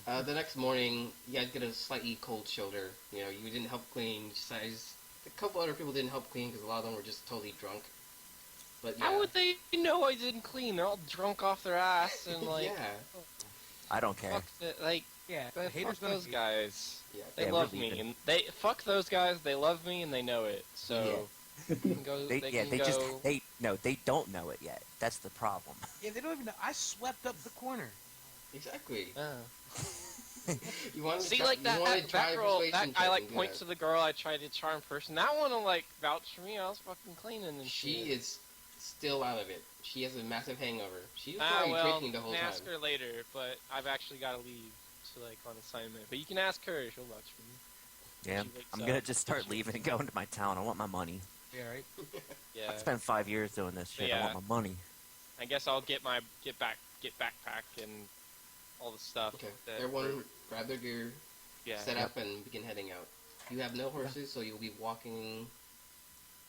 The next morning, you guys get a slightly cold shoulder. You know, you didn't help clean. A couple other people didn't help clean because a lot of them were just totally drunk. But How yeah, would they know I didn't clean? They're all drunk off their ass and like, yeah, I don't care. fuck the, like, Yeah, the fuck haters gonna those hate. guys. yeah, They Yeah, we're love me, leaving. and they fuck those guys. They love me, and they know it. yeah. So they can go. They They yeah, can they just go. they don't know it yet. That's the problem. Yeah, they don't even know. I swept up the corner. Exactly. You want to See, try, like you want to that try a girl, persuasion that I check like and do points to that. the girl I tried to charm first, and that one will like vouch for me. I was fucking cleaning and She shit. is still out of it. She has a massive hangover. She was Ah, probably well, drinking the you whole can time. ask her later, but I've actually got to leave to like on assignment. But you can ask her; she'll vouch for me. Yeah, She wakes I'm up. gonna just start leaving and going to my town. I want my money. Yeah, right. Yeah, I spent 5 years doing this shit. I Yeah. want my money. I guess I'll get backpack and all the stuff. Okay. that- Everyone grab their gear, Yeah. set up, and begin heading out. You have no horses, so you'll be walking.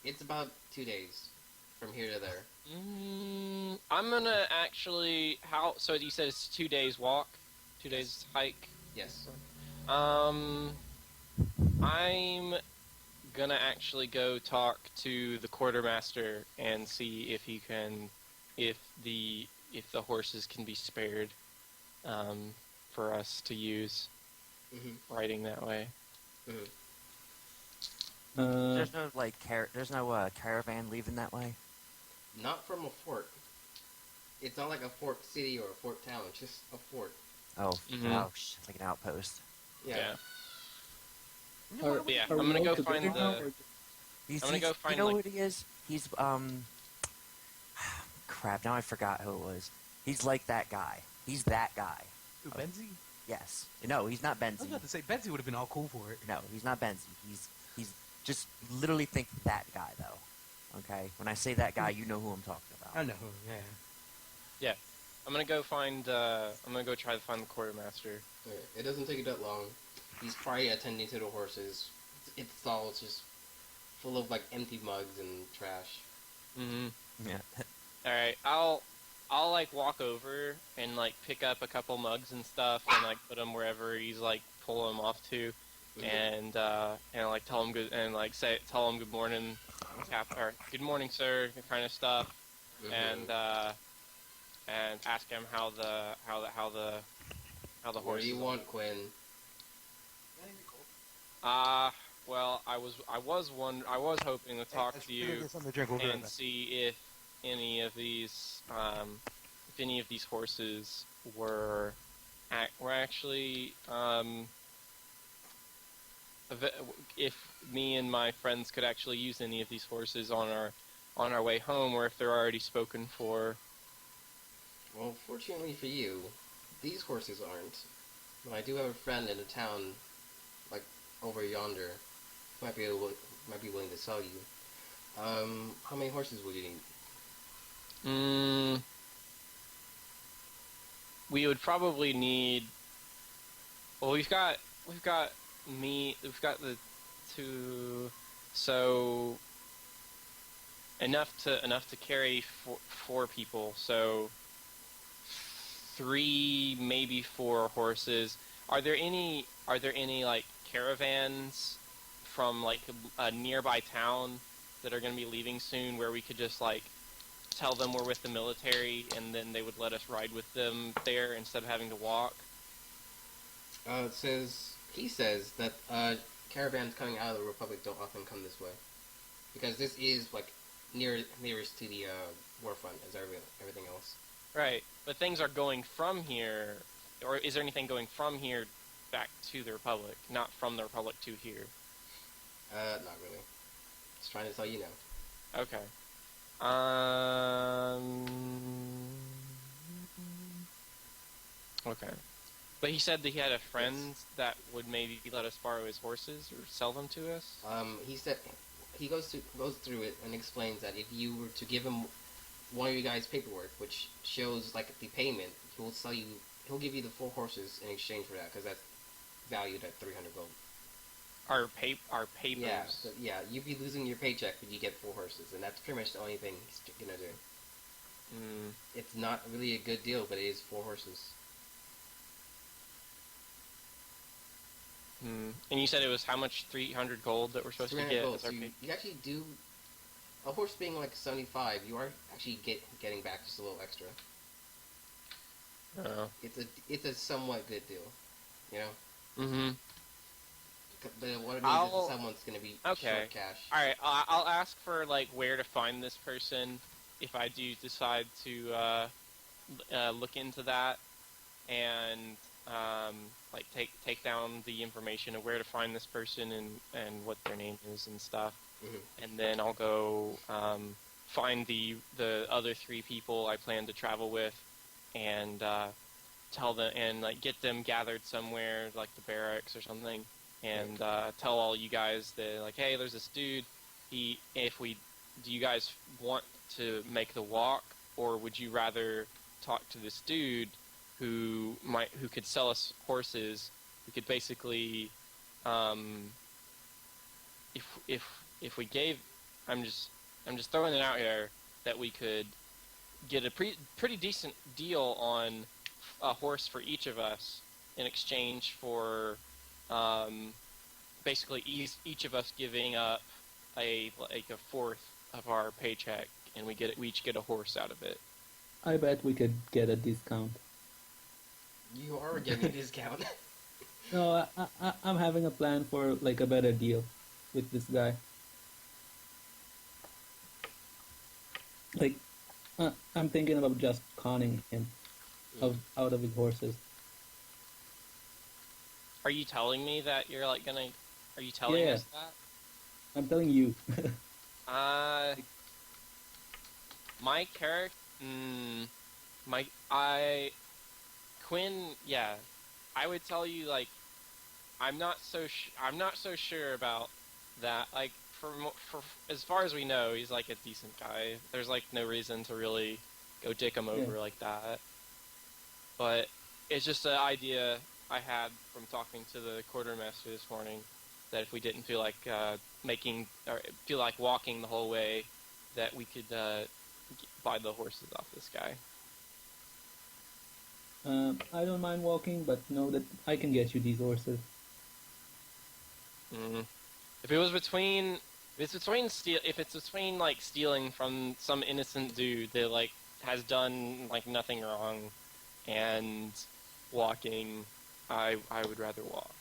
It's about 2 days from here to there. I'm gonna actually. How? So you said it's 2 days walk, 2 days hike. Yes. I'm gonna actually go talk to the quartermaster and see if he can, if the horses can be spared, for us to use riding that way. Mhm. There's no there's no caravan leaving that way. Not from a fort. It's not like a fort city or a fort town. It's just a fort. Oh, Mhm. ouch! It's like an outpost. Yeah. You know what? Yeah, Are I'm we gonna all go find together now, the. or- I'm gonna go find, You know like- what he is? He's crap. Now I forgot who it was. He's like that guy. He's that guy. Who, Benzie? Yes. No, he's not I was Benzie. about to say Benzie would have been all cool for it. No, he's not Benzie. He's just literally think that guy though. Okay. When I say that guy, you know who I'm talking about. I know. Yeah. I'm gonna go find. I'm gonna go try to find the quartermaster. Okay. It doesn't take you that long. He's probably attending to the horses. It's all just full of like empty mugs and trash. Mm-hmm. Yeah. All right, I'll like walk over and like pick up a couple mugs and stuff and like put them wherever he's like pull them off to, and like tell him good and like tell him good morning, or good morning, sir, kind of stuff, and ask him how the What do horse. you want, Quinn? Well, I was hoping to talk to you Get something to drink. We'll be right and back. see if any of these horses were actually if me and my friends could actually use any of these horses on our way home, or if they're already spoken for. Well, fortunately for you, these horses aren't. But I do have a friend in a town, like over yonder, who might be willing to sell you. How many horses would you need? We would probably need. Well, we've got the two, so enough to carry four people. So 3, maybe 4 horses. Are there any like caravans from like a nearby town that are going to be leaving soon, where we could just like tell them we're with the military, and then they would let us ride with them there instead of having to walk? He says that caravans coming out of the Republic don't often come this way, because this is like nearest to the warfront as everything else. Right, but things are going from here, or is there anything going from here back to the Republic, not from the Republic to here? Not really. Just trying to tell you now. Okay. Okay. But he said that he had a friend that would maybe let us borrow his horses or sell them to us. He said he goes through it and explains that if you were to give him one of you guys' paperwork, which shows like the payment, he'll give you the 4 horses in exchange for that, because that's valued at 300 gold. Our papers. Yeah, so, yeah, you'd be losing your paycheck, but you get 4 horses, and that's pretty much the only thing he's gonna do. It's not really a good deal, but it is 4 horses. And you said it was how much? 300 gold that we're supposed to 300 get gold. as So our you actually do. A horse being like 75, you are actually getting back just a little extra. Oh. It's a somewhat good deal, you know. Mm-hmm. But what it means is someone's gonna be short cash. All right. I'll ask for like where to find this person if I do decide to look into that and like take down the information of where to find this person and what their name is and stuff. Mm-hmm. And then I'll go find the other 3 people I plan to travel with and tell them and like get them gathered somewhere like the barracks or something and tell all you guys that like, hey, there's this dude. Do you guys want to make the walk, or would you rather talk to this dude who could sell us horses? We could basically, if we gave, I'm just throwing it out here that we could get a pretty decent deal on a horse for each of us in exchange for basically each of us giving up a fourth of our paycheck, and we each get a horse out of it. I bet we could get a discount. You are getting a discount. No, I'm having a plan for like a better deal with this guy. Like, I'm thinking about just conning him out of his horses. Are you telling me that you're like gonna? Are you telling us that? I'm telling you. My character, Quinn. Yeah, I would tell you like, I'm not so sure about that. Like for as far as we know, he's like a decent guy. There's like no reason to really go dick him over like that. But it's just an idea I had from talking to the quartermaster this morning, that if we didn't feel like walking the whole way, that we could buy the horses off this guy. I don't mind walking, but know that I can get you these horses. If it's between like stealing from some innocent dude that like has done like nothing wrong, and walking, I would rather walk.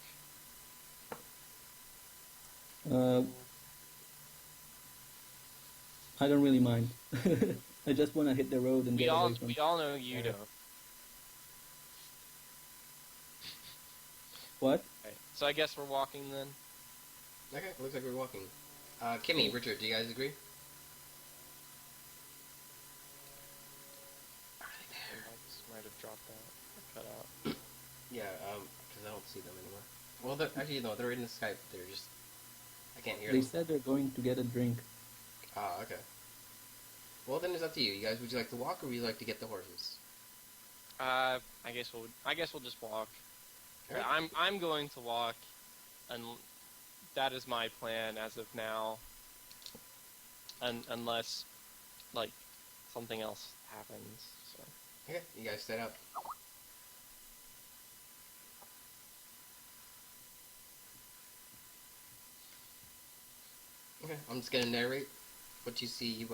I don't really mind. I just want to hit the road and get away from. We all know you don't. What? Okay, so I guess we're walking then. Okay, looks like we're walking. Kimmy, Richard, do you guys agree? I might have dropped out. Cut out. Yeah, because I don't see them anymore. Well, actually, no, they're in the Skype. They're just... I can't hear them. They said they're going to get a drink. Ah, okay. Well, then it's up to you. You guys, would you like to walk, or would you like to get the horses? I guess we'll just walk. Right. I'm going to walk, and that is my plan as of now. Unless, like, something else happens. So. Okay, you guys set up. Okay, I'm just gonna narrate what you see,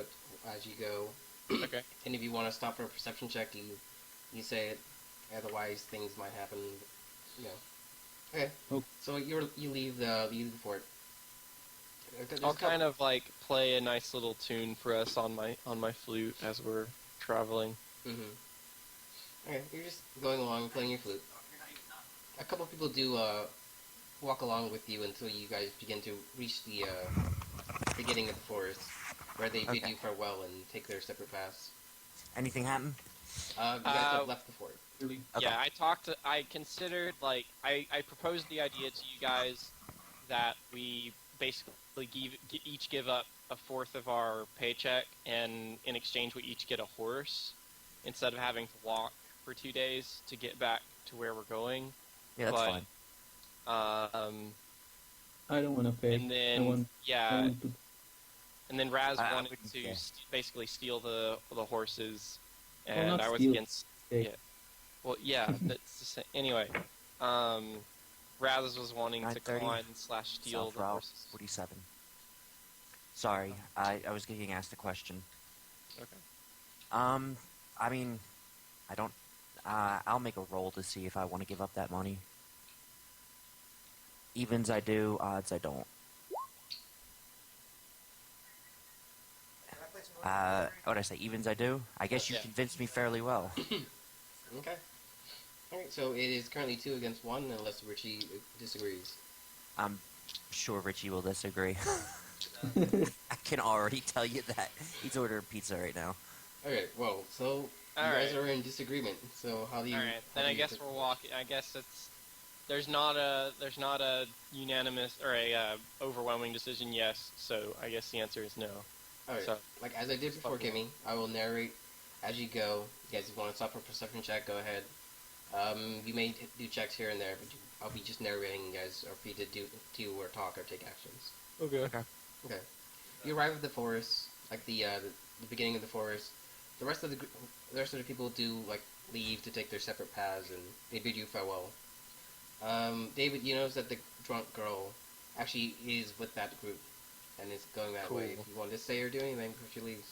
as you go. Okay. And if you want to stop for a perception check, you say it. Otherwise, things might happen. You know. Okay. Oh. So you leave the fort. I'll kind of like play a nice little tune for us on my flute as we're traveling. Okay, you're just going along playing your flute. A couple of people do walk along with you until you guys begin to reach the beginning of the forest, where they bid you farewell and take their separate paths. Anything happen? You guys have left the fort. Really? Okay. Yeah, I considered, like, I proposed the idea to you guys that we basically each give up a fourth of our paycheck, and in exchange we each get a horse, instead of having to walk for 2 days to get back to where we're going. Yeah, that's fine. I don't want to pay. And then, and then Raz wanted to basically steal the horses, and I was against... Yeah. Well, yeah, that's the same. Anyway, Raz was wanting to 9:30, con / steal South the Route horses. 47. Sorry, I was getting asked a question. Okay. I mean, I don't. I'll make a roll to see if I want to give up that money. Evens I do, odds I don't. What did I say? Evens I do? I guess you Yeah. convinced me fairly well. Okay. Alright, so it is currently 2 against 1 unless Richie disagrees. I'm sure Richie will disagree. I can already tell you that. He's ordering pizza right now. Okay, well, so you guys are in disagreement. So how do you? Alright, then I guess we're walking. I guess there's not a unanimous or a overwhelming decision yes. So I guess the answer is no. Alright, So, like as I did before, Kimmy, I will narrate as you go. You guys want to stop for a perception check? Go ahead. You may do checks here and there, but I'll be just narrating. You guys are free to do or talk or take actions. okay. Okay. You arrive at the forest, like the beginning of the forest. The rest of the people do like leave to take their separate paths, and they bid you farewell. David, you notice that the drunk girl actually is with that group and is going that way. If you want to say or do anything before she leaves.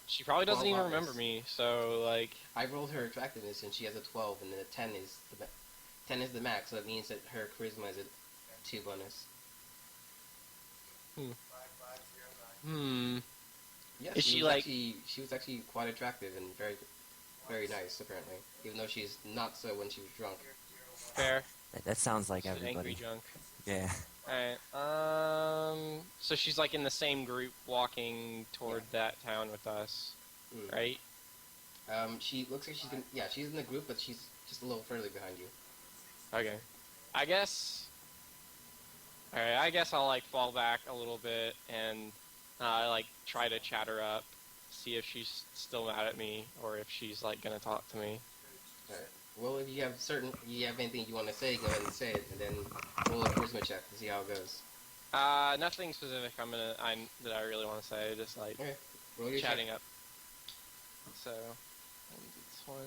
She probably doesn't 12 even on remember this. me, so like. I rolled her attractiveness and she has a 12, and then a 10 is the max, so it means that her charisma is a 2 bonus. Yes, Is she like? She was actually quite attractive and very, very nice apparently, even though she's not so when she was drunk. Fair. That sounds like She's an everybody. angry drunk. Yeah. Alright, so she's like in the same group walking toward that town with us, right? She looks like she's in the group, but she's just a little further behind you. Okay. I guess I'll like fall back a little bit and like try to chat her up, see if she's still mad at me or if she's like gonna talk to me. Alright. Well, if you have anything you want to say, go ahead and say it, and then roll a charisma check to see how it goes. Nothing specific that I really want to say, just like Okay. Roll your chatting check. up. So, 20.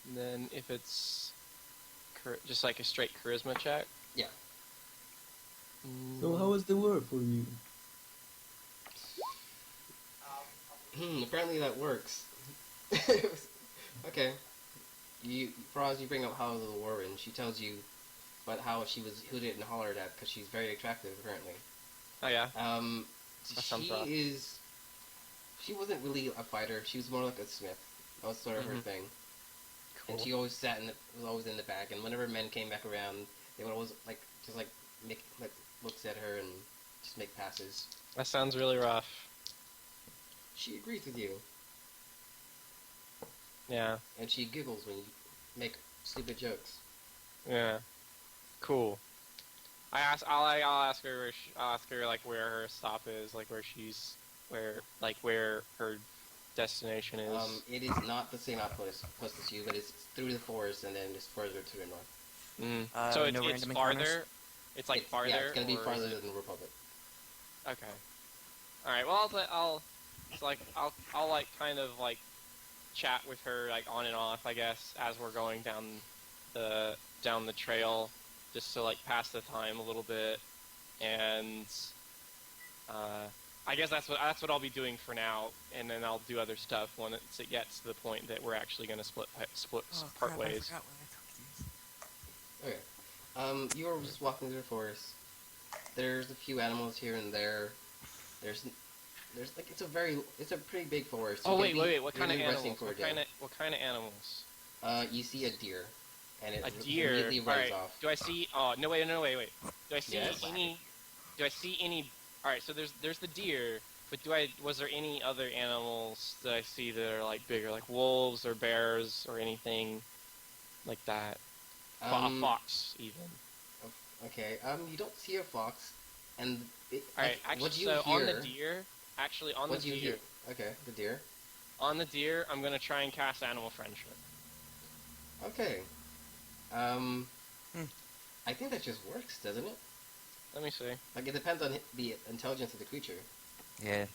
And then if it's just like a straight charisma check. Yeah. So how was the war for you? Apparently that works. Okay. Froz, you bring up how the war and she tells you about how she was hooted and hollered at because she's very attractive, apparently. Oh yeah. She sounds rough. she wasn't really a fighter. She was more like a smith. That was sort of her thing. Cool. And she always was always in the back. And whenever men came back around, they would always just make looks at her and just make passes. That sounds really rough. She agrees with you, Yeah. and she giggles when you make stupid jokes. Yeah. Cool. I'll ask her. I'll ask her like where her stop is, like where her destination is. It is not the same outpost as you, but it's through the forest and then just further to the north. So no it's random farther. encounters? It's like farther. Yeah, it's gonna be or farther is it- than the Republic. Okay. All right. Well, I'll like kind of like chat with her like on and off, I guess, as we're going down the trail, just to like pass the time a little bit, and I guess that's what I'll be doing for now, and then I'll do other stuff when it gets to the point that we're actually going to split part ways. Okay. You are just walking through the forest. There's a few animals here and there. There's like it's a pretty big forest. Oh You wait, can be what kind of really resting animals? for a What kind of animals? You see a deer, and it A deer. immediately All runs right. off. Do I see? Oh no! Wait. Do I see Yes? any? Do I see any? All right. So there's the deer, but was there any other animals that I see that are like bigger, like wolves or bears or anything like that? A fox even. Okay. You don't see a fox, and All right. what Actually, do you so hear? on the deer, actually on the What do you deer, hear? Okay, the deer. on the deer, I'm gonna try and cast animal friendship. Okay. I think that just works, doesn't it? Let me see. Like it depends on the intelligence of the creature. Yeah.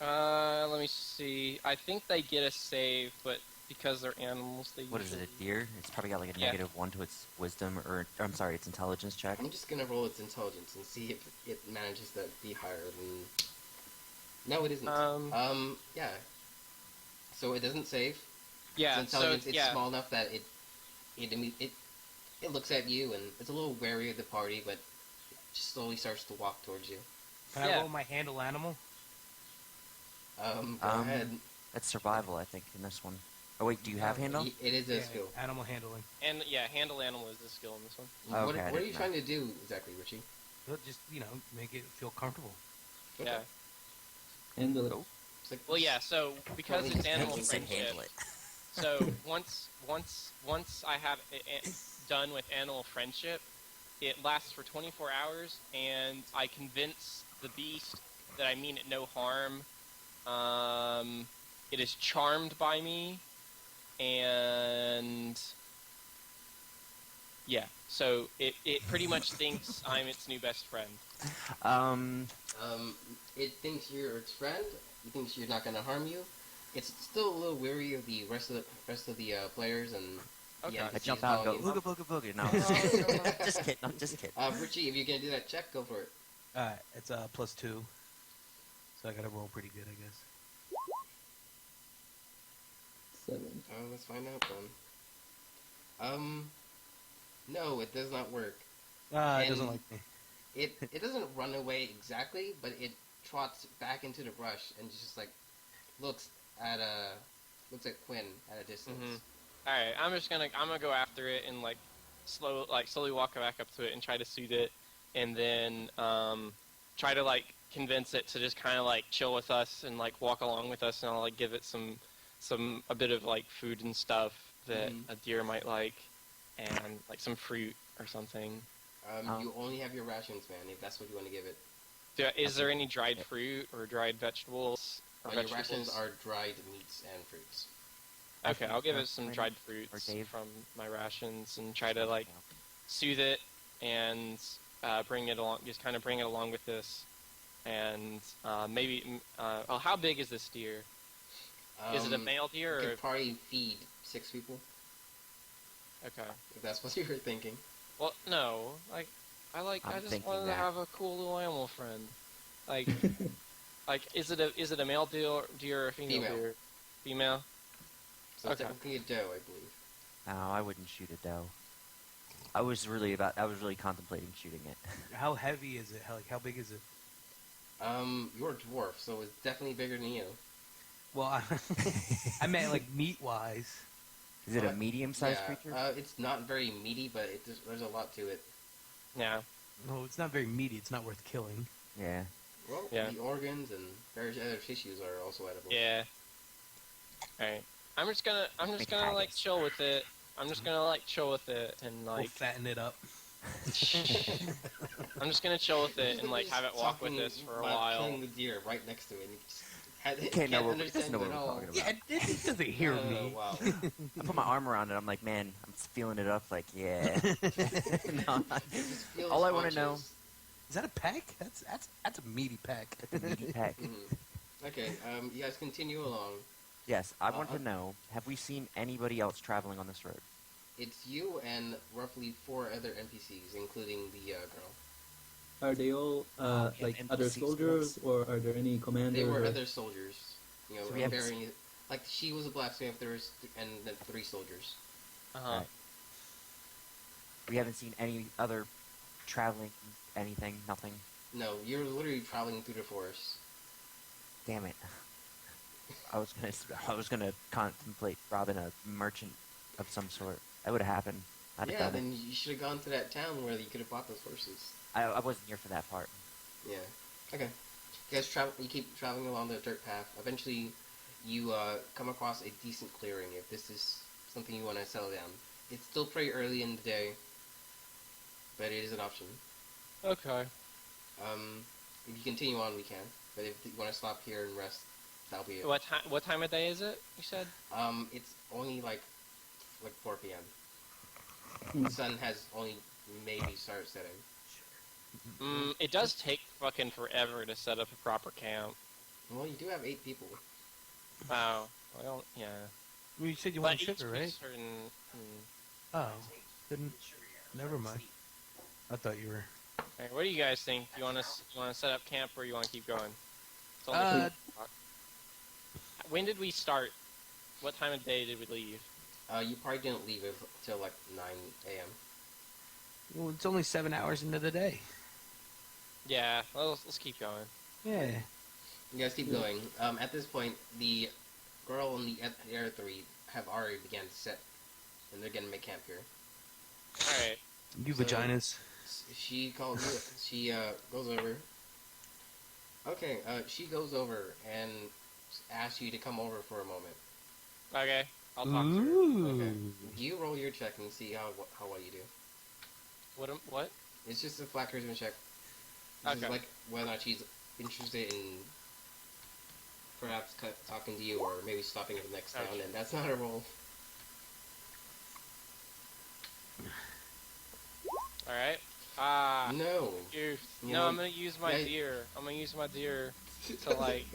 Let me see. I think they get a save, but because they're animals. They What is it, usually... a deer? It's probably got like a Yeah. -1 to its wisdom, or I'm sorry, its intelligence check. I'm just gonna roll its intelligence and see if it manages to be higher than. No, it isn't. Yeah. So it doesn't save. Yeah. Its intelligence is yeah. small enough that it looks at you and it's a little wary of the party, but it just slowly starts to walk towards you. Can I Yeah. roll my handle animal? Go ahead. That's survival, I think, in this one. Oh wait, do you have handle? It is a skill. Animal handling. And yeah, handle animal is the skill in this one. Oh, What okay, I are you didn't trying to do exactly, Richie? But just make it feel comfortable. Okay. Yeah. Handle it. Cool. It's like, Well, yeah. So because Probably it's just animal He said friendship, handle it. so once I have it done with animal friendship, it lasts for 24 hours, and I convince the beast that I mean it no harm. It is charmed by me, and yeah, so it pretty much thinks I'm its new best friend. It thinks you're its friend. It thinks you're not gonna harm you. It's still a little weary of the rest of the players and. Okay. The I NPCs jump out and go, following you. booga booga booga. No, I'm just kidding. Just kidding. I'm just kidding. Richie, if you're gonna do that check, go for it. Alright, it's +2. So I gotta roll pretty good, I guess. 7. Let's find out then. No, it does not work. It And- doesn't like me. It doesn't run away exactly, but it trots back into the brush and just like looks at Quinn at a distance. Mhm. All right, I'm gonna go after it and slowly walk back up to it and try to soothe it, and then try to convince it to just kind of chill with us and walk along with us, and I'll give it a bit of food and stuff that a deer might like, and some fruit or something. You only have your rations, man. If that's what you want to give it. Is there any dried fruit or dried vegetables? Your rations are dried meats and fruits. Okay, I'll give it some Brandon dried or fruits Dave? from my rations and try to soothe it and bring it along. Just kind of bring it along with this, and maybe. How big is this deer? Is it a male deer You or? could probably feed 6 people Okay. if that's what you were thinking. Well, no. I I'm just thinking wanted to that. have a cool little animal friend. Is it a male deer or a female Female. deer? Female. So Okay. technically a doe, I believe. No, I wouldn't shoot a doe. I was really contemplating shooting it. How heavy is it? How big is it? You're a dwarf, so it's definitely bigger than you. Well, I meant meat-wise. Is it a medium-sized Yeah, creature? it's not very meaty, but there's a lot to it. Yeah. No, it's not very meaty. It's not worth killing. Yeah. Well, Yeah. the organs and various other tissues are also edible. Yeah. Alright. I'm just gonna haggis. chill with it. I'm just gonna chill with it and We'll fatten it up. I'm just gonna chill with it and He's have it walk with talking us for a about while. killing the deer right next to it. And he just Can't know what- understand doesn't know you what at we're all. talking about. Yeah, it doesn't hear Oh, me. wow. I put my arm around it. I'm like, man, I'm feeling it up. Like, yeah. No, It just feels all I want to know. conscious. Is that a peck? That's a meaty peck. It's a meaty pack. Mhm. Okay, you guys continue along. Yes, I want to know. Have we seen anybody else traveling on this road? It's you and roughly 4 other NPCs, including the girl. Are they all have other NPC soldiers, skills? or are there any commanders? They were or- other soldiers. You know, So we have- varying, she was a blacksmith, and then 3 soldiers. Uh-huh. Right. We haven't seen any other traveling, anything, nothing. No, you're literally traveling through the forest. Damn it. I was gonna contemplate robbing a merchant of some sort. That would have happened. I'd have Yeah, done it. then you should have gone to that town where you could have bought those horses. I wasn't here for that part. Yeah. Okay. You guys you keep traveling along the dirt path. Eventually, you come across a decent clearing if this is something you want to settle down. It's still pretty early in the day, but it is an option. Okay. If you continue on, we can. But if you want to stop here and rest, that'll be it. What time of day is it? You said? It's only like 4 p.m. Hmm. The sun has only maybe started setting. It does take fucking forever to set up a proper camp. Well, you do have 8 people. Wow. Well, yeah. Well, you said you But wanted each sugar, right? certain. Oh, then never mind. I thought you were. Alright, what do you guys think? You want to set up camp or you want to keep going? It's only Uh, 4 o'clock. When did we start? What time of day did we leave? You probably didn't leave it until like 9 a.m. Well, it's only 7 hours into the day. Yeah, well, let's keep going. Yeah. You guys keep going. At this point, the girl and the other three have already began to set, and they're gonna make camp here. Alright. You So- vaginas. She calls you. She goes over. Okay. She goes over and asks you to come over for a moment. Okay, I'll talk to her. Ooh. Okay. You roll your check and see how well you do. What? It's just a flat charisma check. This is Okay. like whether or not she's interested in perhaps talking to you or maybe stopping at the next town, Okay. and that's not a roll. Alright. No. Oof. You No, know- I'm gonna use my Yeah. deer. I'm gonna use my deer to, like,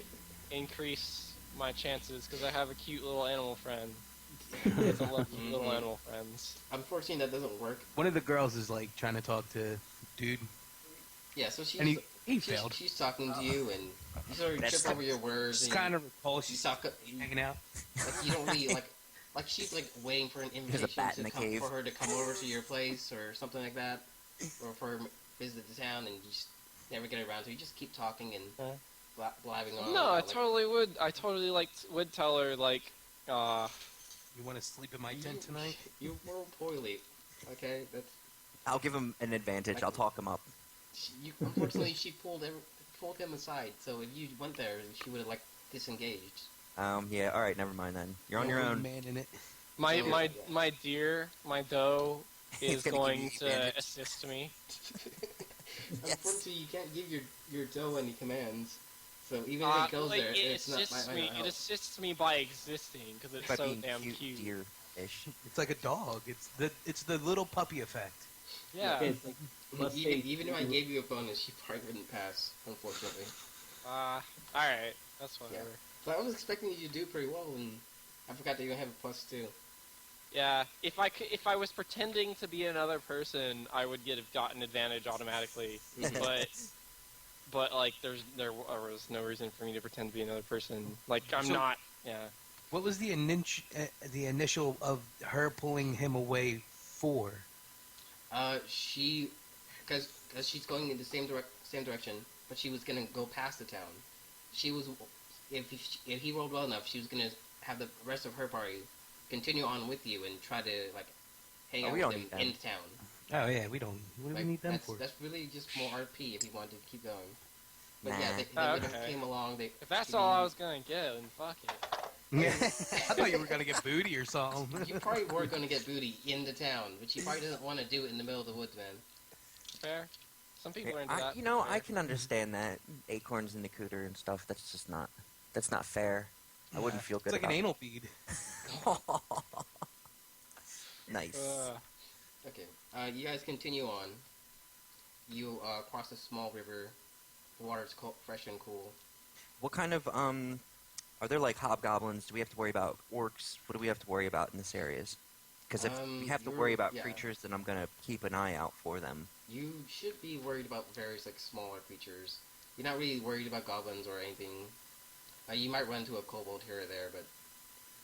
increase my chances, because I have a cute little animal friend. I love cute little animal friends. Unfortunately, that doesn't work. One of the girls is like trying to talk to dude, Yeah, so she's and he failed. she's talking to you, and you sort of That's trip over your words. It's and kind of you repulsive. talk. Hanging out. Like you don't really like she's like waiting for an invitation bat in the cave. for her to come over to your place or something like that, or for her to visit the town, and you just never get around to it. You just keep talking and blabbing on. No, I about, like, totally would. I totally would tell her, like, You want to sleep in my tent tonight? You roll poorly. Okay, that's I'll give him an advantage. I'll talk him up. unfortunately she pulled him aside. So if you went there, she would have like disengaged. Yeah, alright, never mind then. You're on No your one own. Man in it. my Oh, my yeah. my deer, my doe, He's is gonna give going you to advantage. assist me. Unfortunately, you can't give your doe any commands. So even if it goes like, there, it it's not. assists might me. not It help. assists me by existing because it's By so being damn cute, cute. deer-ish. It's like a dog. It's the little puppy effect. Yeah. Okay, it's like +8. Even if I gave you a bonus, she probably wouldn't pass. Unfortunately. All right. That's whatever. So I was expecting you to do pretty well, and I forgot that you have a +2. Yeah. If I was pretending to be another person, I would have gotten advantage automatically. But like, there was no reason for me to pretend to be another person. Like, I'm So- not. Yeah. What was the initial of her pulling him away for? Because she's going in the same direction, but she was gonna go past the town. She was, if he rolled well enough, she was gonna have the rest of her party continue on with you and try to like hang out we with don't them need in them. town. Oh yeah, we don't. What do Like, we need them that's, for? That's really just more RP if you wanted to keep going. But Nah. yeah, they Oh, would have okay. came along. If that's all I was gonna get, then fuck it. Yeah. I thought you were gonna get booty or something. You probably were going to get booty in the town, but she probably doesn't want to do it in the middle of the woods, man. Fair. Some people are into that. I can understand that. Acorns and the cooter and stuff, that's just not... That's not fair. I wouldn't feel good It's like about an anal bead. Nice. Okay, you guys continue on. You cross a small river. The water's fresh and cool. What kind of, are there like hobgoblins? Do we have to worry about orcs? What do we have to worry about in this areas? Because if we have to worry about yeah. creatures, then I'm gonna keep an eye out for them. You should be worried about various like smaller creatures. You're not really worried about goblins or anything. You might run into a kobold here or there, but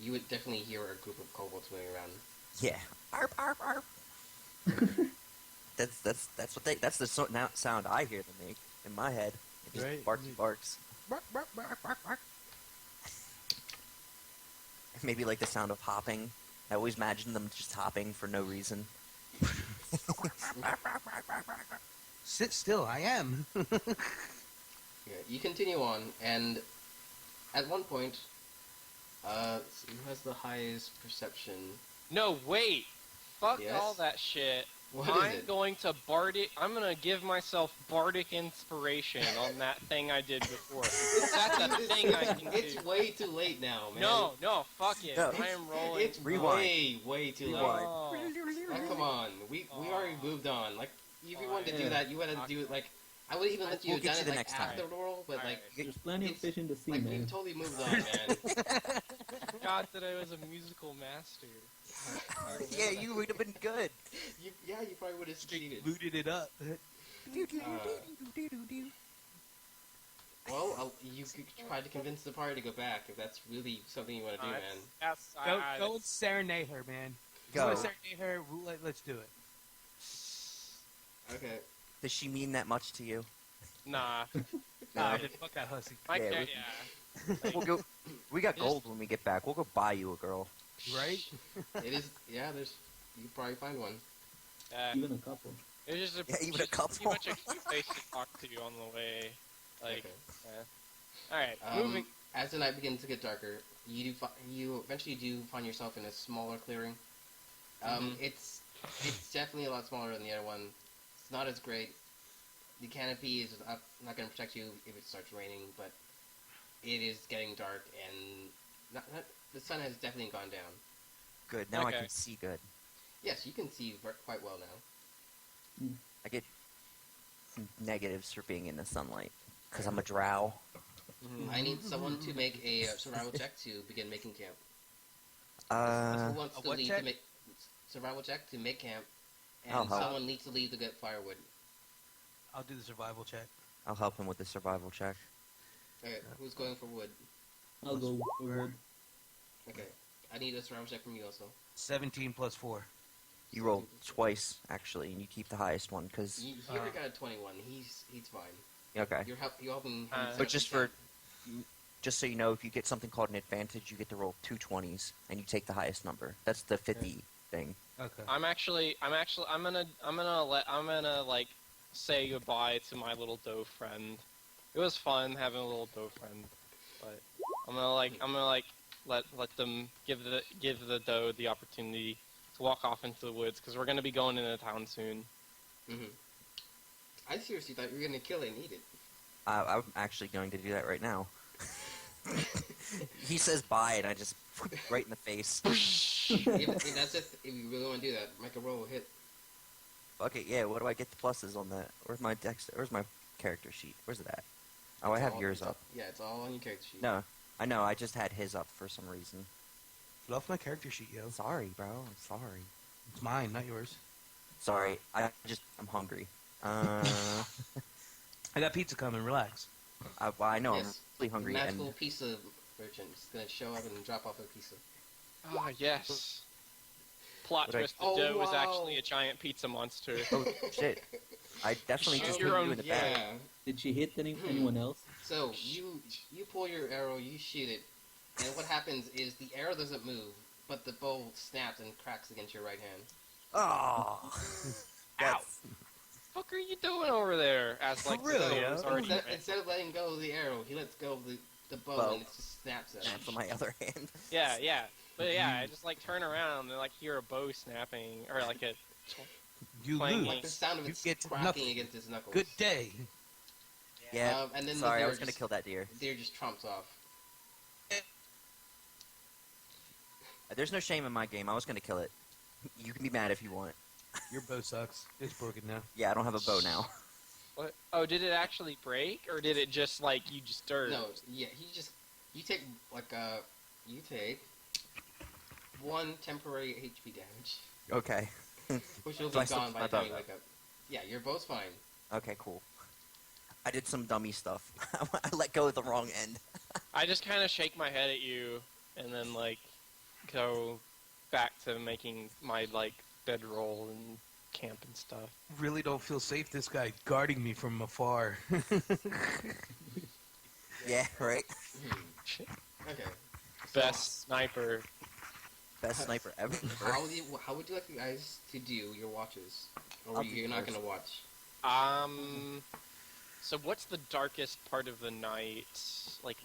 you would definitely hear a group of kobolds moving around. Yeah. Arp, arp, arp. That's the sound I hear them make in my head. It just Right. barky barks. Bark, bark, bark, bark, bark. Maybe like the sound of hopping. I always imagine them just hopping for no reason. Sit still, I am. Yeah, you continue on, and at one point, who has the highest perception? No, wait. Fuck Yes? all that shit. What is I'm it? going to I'm gonna give myself bardic inspiration on that thing I did before. That's a thing I can It's do. way too late now, man. No, fuck it. No. I am rolling. It's Rewind. way too late. Rewind. No. Like, come on, we already moved on. Like, if you wanted to do that, you would have to do it like I would even let you We'll have get done you it the like next time. after the roll, but like There's plenty of it's- fish in the sea, like man. we've totally moved on, man. God, that I was a musical master. Yeah, you would have been good. You probably would have succeeded. Looted it up. Well, you could try to convince the party to go back if that's really something you want to do, man. That's Go and serenade her, man. Go. You want to serenade her? Let's do it. Okay. Does she mean that much to you? Nah. Nah, fuck that hussy. My Yeah, yeah, we- yeah. We'll go. We got Just- gold when we get back. We'll go buy you a girl. Right? It is. Yeah, there's. You probably find one. Even a couple. It was just a, Yeah, even a just couple. pretty much a cute face to talk to on the way. Like, Okay. yeah. Alright, moving. As the night begins to get darker, you eventually do find yourself in a smaller clearing. It's definitely a lot smaller than the other one. It's not as great. The canopy is not going to protect you if it starts raining, but it is getting dark, and the sun has definitely gone down. Good. Now Okay. I can see good. Yes, you can see quite well now. I get some negatives for being in the sunlight because I'm a drow. I need someone to make a survival check to begin making camp. Who wants a to what leave check? to make survival check to make camp, and I'll help. someone needs to leave to get firewood. I'll do the survival check. I'll help him with the survival check. Okay, who's going for wood? I'll go forward. Okay, I need a survival check from you also. 17 plus 4. You rolled twice actually, and you keep the highest one because He already got a 21. He's fine. okay. You're helping him. But set But up just the camp. just so you know, if you get something called an advantage, you get to roll 2 20s, and you take the highest number. That's the 50 thing. Okay. I'm gonna like say goodbye to my little doe friend. It was fun having a little doe friend, but I'm gonna let them give the doe the opportunity to walk off into the woods because we're gonna be going into town soon. I seriously thought you were gonna kill it and eat it. I'm actually going to do that right now. He says bye, and I just right in the face. if that's it, if you really want to do that, make a roll hit. Okay, yeah. What do I get the pluses on that? Where's my Where's my character sheet? Where's it at? Oh, I have yours up. Yeah, it's all on your character sheet. No, I know. I just had his up for some reason. Get off my character sheet, yo. Sorry, bro. I'm sorry. It's mine, not yours. Sorry. I'm hungry. I got pizza coming. Relax. Well, I know. Yes. I'm really hungry. Magical And pizza merchant is gonna show up and drop off a pizza. Oh yes. Plot What I- twist: the Oh, doe is wow. actually a giant pizza monster. oh shit! I definitely Shoot just your put own- you in the back. Yeah. Did she hit anyone else? So you pull your arrow, you shoot it, and what happens is the arrow doesn't move, but the bow snaps and cracks against your right hand. Oh. Ow! Fuck are you doing over there? As like For real, the yo? doe is already Instead of letting go of the arrow, he lets go of the bow Bow. and it just snaps at That's on him. my other hand. yeah. But yeah, I just like turn around and like hear a bow snapping or like a You Playing lose. Like the sound of You it get cracking nothing. against his knuckles. Good day. Yeah. And then Sorry, the I deer was gonna just- kill that deer. Deer just trumps off. There's no shame in my game. I was gonna kill it. You can be mad if you want. Your bow sucks. It's broken now. Yeah, I don't have a bow now. what? Oh, did it actually break or did it just like you just dirt? No, yeah, you take you take 1 temporary HP damage, Okay. which will So I be still gone keep by my the time bow. you wake up. Yeah, your bow's fine. Okay, cool. I did some dummy stuff. I let go of the wrong end. I just kind of shake my head at you and then like go back to making my like bedroll and camp and stuff. Really don't feel safe. This guy guarding me from afar. Yeah, right. Okay. Best sniper. Best sniper ever. How would you like you guys to do your watches? Or I'll you're do not first. gonna watch? So what's the darkest part of the night? Like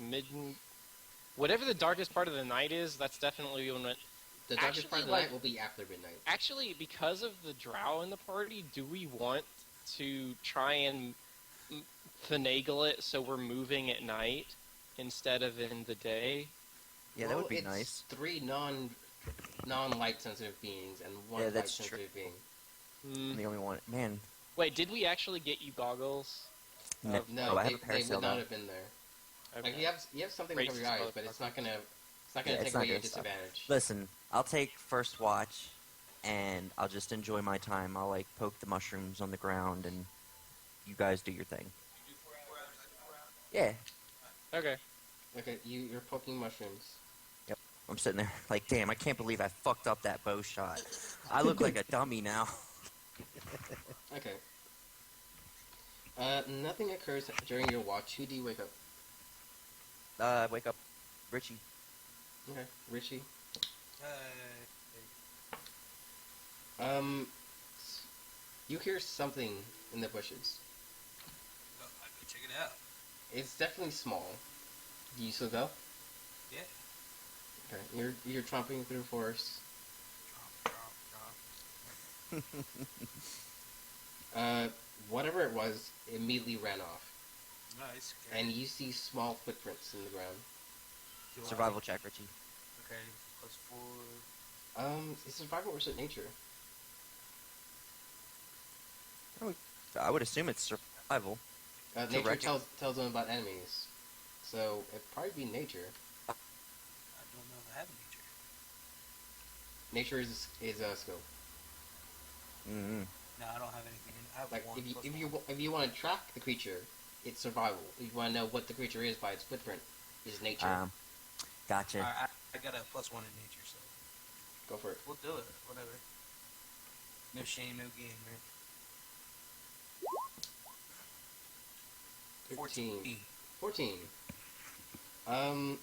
whatever the darkest part of the night is, that's definitely when it... The darkest part of the Actually, night will be after midnight. Actually, because of the drow in the party, do we want to try and finagle it so we're moving at night instead of in the day? Yeah, that would be it's nice. 3 non-light sensitive beings and 1 Yeah, light that's sensitive being. I'm the only one. Man, Wait, did we actually get you goggles? No, No, I have a they parasail would not though. have been there. Okay. Like you have something to cover your Racist eyes, but it's not gonna Yeah, take it's away not your gonna stop. disadvantage. Listen, I'll take first watch, and I'll just enjoy my time. I'll like poke the mushrooms on the ground, and you guys do your thing. Yeah. Okay. Okay, you're poking mushrooms. Yep. I'm sitting there like, damn, I can't believe I fucked up that bow shot. I look like a dummy now. Okay. Nothing occurs during your watch. Who do you wake up? Wake up, Richie. Okay, Richie. Uh, You hear something in the bushes. I go check it out. It's definitely small. Do you still go? Yeah. Okay, you're tromping through the forest. Whatever it was immediately ran off, Nice. Okay. and you see small footprints in the ground. Do Survival check, Richie. Okay. +4. Is survival or is it nature? I would assume it's survival. Nature Correct. tells them about enemies, so it'd probably be nature. I don't know if I have nature. Nature is a skill. Mm-hmm. No, I don't have anything. I have Like one. if you want to track the creature, it's survival. If you want to know what the creature is by its footprint, is nature. Gotcha. I got a +1 in nature, so Go for it. we'll do it. Whatever. No shame, no gain, right? 13. 14. 14. Nice.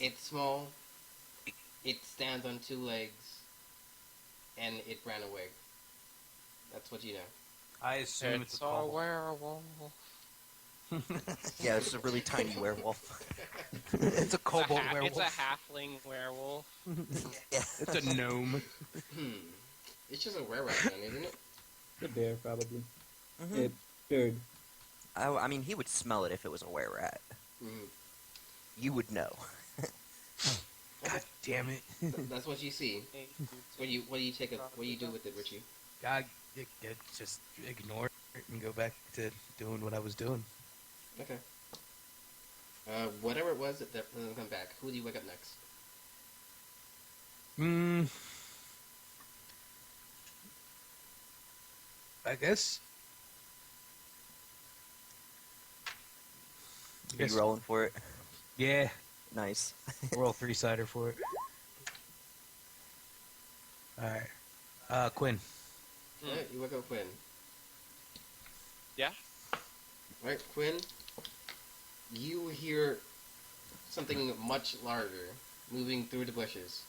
It's small. It stands on two legs, and it ran away. That's what you know. I assume it's It's a a kobold. werewolf. Yeah, it's a really tiny werewolf. It's a kobold werewolf. It's a halfling werewolf. Yeah. It's a gnome. It's just a were-rat then, isn't it? The bear, probably. Mhm. A bird. I mean, he would smell it if it was a were-rat. Mm. You would know. God damn it. That's what you see. What do you take? What do you do with it, Richie? God, just ignore it and go back to doing what I was doing. Okay. Whatever it was, it doesn't come back. Who do you wake up next? I guess. Are you rolling for it? Yeah. Nice. Roll 3-sider for it. Alright. Quinn. Alright, you wake up Quinn. Yeah. Alright, Quinn. You hear something much larger moving through the bushes.